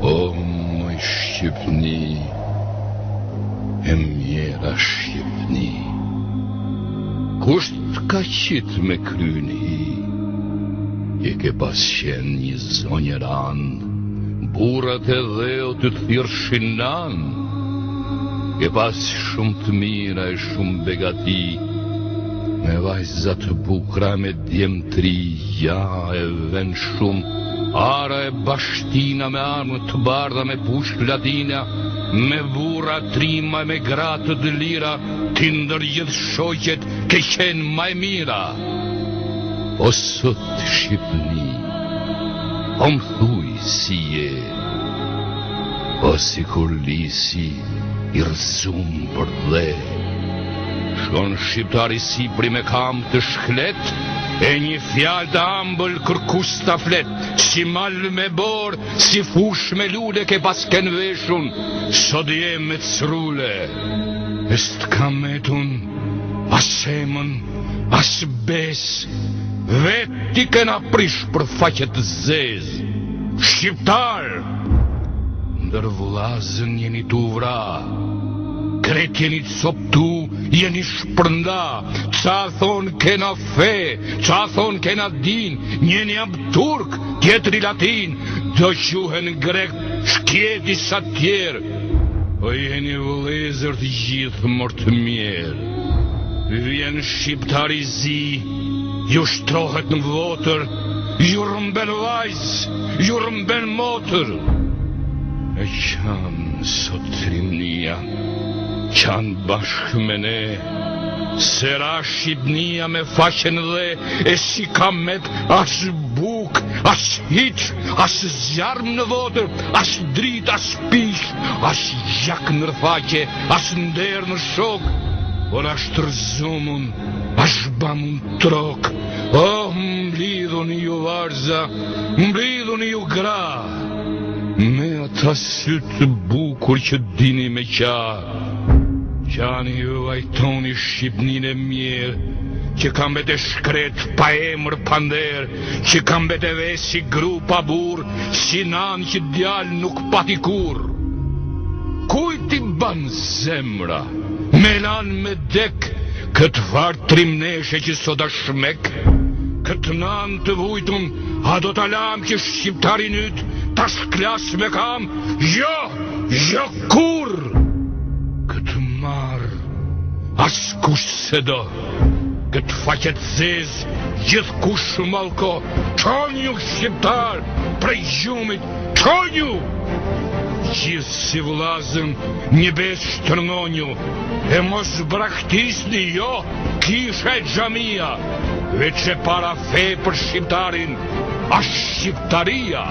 O më Shqipni, e mjera Shqipni, kusht ka qit me kryni, e ke pas qen një zonjeran, burat e dheu të thirrshin nan, ke pas shumë të mira e shumë begati, me vajzat bukra me djemtri, ja e ven shumë, ara e bashtina me armë të bardha me pushk latina, me burra trima me gratë të lira, ti ndër gjithë shoqet ke qenë maj mira. O sot Shqipni, o më thuj si je, o si kur lisi i rëzum për dhe, shkon shqiptari Sipri me kam të shklet, e një fjal të ambël kërkus të flet, si mal me bor, si fush me lule ke pas ken veshun, sot jem me crule, est kametun, as emën, as bes, veti kena prish për faqet zez, shqiptar, ndër vllazën jeni tu vra, kret jeni të soptu, jeni shpërnda, ca thon kena fe, ca thon kena din, njeni jam turk, tjetri latin, do quhen grek, shkjeti sa tjerë, po jeni vëllezër të gjithë mër të mjerë. Vjen shqiptari zi, ju shtrohet në votër, ju rëmben vajz, ju rëmben motër. E qanë sot trimnia, qanë bashkë me ne, sera Shqipnia me faqen dhe, e si kamet as buk, as hiq, as zjarm në votër, as drit, as pish, as gjak në rfaqe, as nder në shok, por as tërzumun, as bamun trok. Oh, mblidhun ju varza, mblidhun ju gra, me ata sytë bukur që dini me qa. Qani ju vajtoni Shqipnin e mirë, që kam bete shkret pa emër pa nder, që kam bete ve si gru pa bur, si nan që djal nuk pati kur. Kujt i ban zemra, me lan me dek, këtë vartë trimneshe që sot a shmek, këtë nan të vujtun, a do t'alam që shqiptarin yt, ta shklas me kam, jo kur! Këtë marë, as kush se do, këtë faqet zez, gjithë kush malko, qonju shqiptar, prej gjumit, qonju! Gjithë si vllazën, një bes shtërngonju, e mos braktisni, jo, kisha e xhamia, veç e para fe për shqiptarin, a shqiptaria.